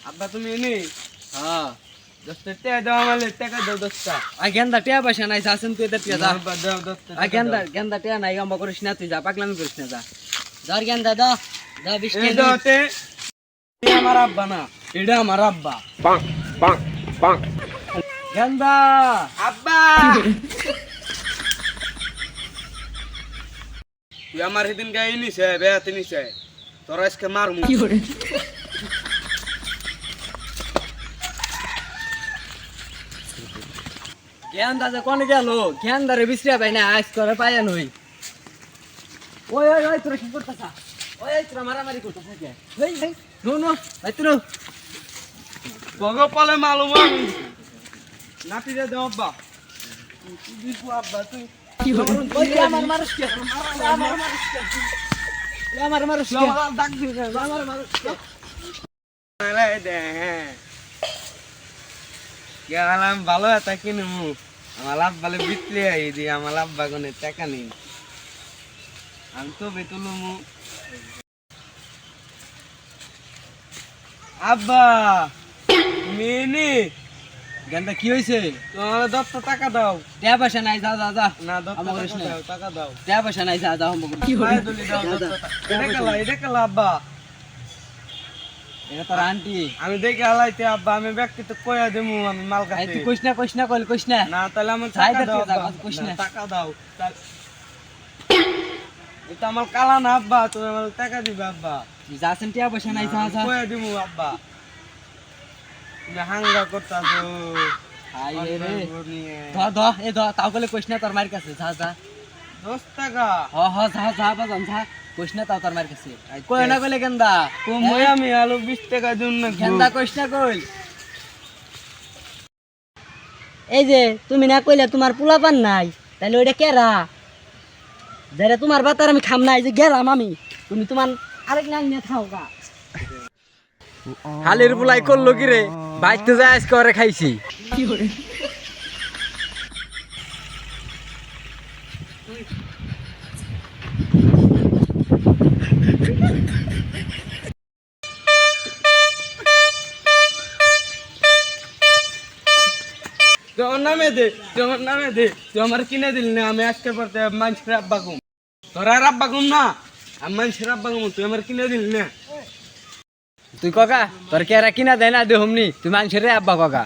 আব্বা তুমি এনে হ্যাঁ 10 টাকা দাও আমারে টাকা দাও 10টা গেন্দা টিয়া পয়সা নাই যাচ্ছেন তুই এটা টিয়া যা আব্বা দাও 10টা গেন্দা গেন্দা টিয়া নাই গম্বা করিস না তুই যা পাগলামি করিস না যা ধর গেন্দা দাও দাও 20 এই টাকা দাওতে আমার আব্বা না এটা আমার আব্বা গেন্দা আব্বা তুই আমার সেদিন গায়ে নিছে বেয়াতে নিছে তোর আজকে মারমু গেন্দা যে কোনে গেল গেন্দা রে বিছরিয়া পাই না আজ করে পায় নই ওই ওই ওই তোরা কি করতেছা ওই ওই তোরা মারামারি করতেছ কে এই এই নো নো ভাই তুই বগো পালে মালুম আমি নাতি দে দাও আব্বা তুই দিবু আব্বা তুই কি হলো ওই আমার মারস কে আমার মারস কে আমার মারস কে ডাক দিবি আমার মারস কে আরে দে কে আলাম ভালো এটা কিনু আমার আব্বালে বিক্রি আই দি আমার আব্বা কোনে টাকা নেই আমি তো বেতুলমু আব্বা মিনি গেন্দা কি হইছে তোমার 10 টাকা দাও টিয়া পয়সা নাই যা যা যা না আমার 10 করিস না। টাকা দাও টিয়া পয়সা নাই যা যা কি পায়ে ধুলি দাও 10 টাকা এটা কালা আব্বা এটা তোর আন্টি আমি দেখে হালাইতে আব্বা আমি ব্যক্তি তো কইয়া দেমু আমি মাল এই কাটে তুই কইস না কইস না না তাহলে আমার ছাই টাকা দে দাও তুই যা, আব্বা। কইস না, না। টাকা দাও এটা আমার কালা না আব্বা তুমি আমার টাকা দিবে আব্বা তুই যাচ্ছেন টিয়া পয়সা নাই যা যা কইয়া দিমু আব্বা তুমি হাঙ্গা করতাছো হাই রে নিয়ে ধ এ ধ তাও বলে কইস না তোর মার কাছে যা যা 10 টাকা হ যা যা বাজান যা কইস না তাও তোর মার কাছে কই না কইলে গেন্দা কমই আমি আলু 20 টাকা দিন না গেন্দা কইস না কই এই যে তুমি না কইলে তোমার পোলাপান নাই তাহলে ওইটা কেরা যারা তোমার বাতার আমি খাম নাই যে গেলাম আমি তুমি তোমার আরেক নাং নিয়ে খাও গা হালির বুলাই করলো কি রে বাইতে যায় আজকে করে খাইছি কি করে তোমার নামে দে তুই আমার কিনে দিলি না আমি আজকে পড়তে মানুষের আব্বা গুম তোর আর আব্বা গুম না আমি মানুষের আব্বা গুম তুই আমার কিনে দিলি না তুই ককা তোর কেরা কিনা দেয় না দেহমনি তুই মানুষের আব্বা ককা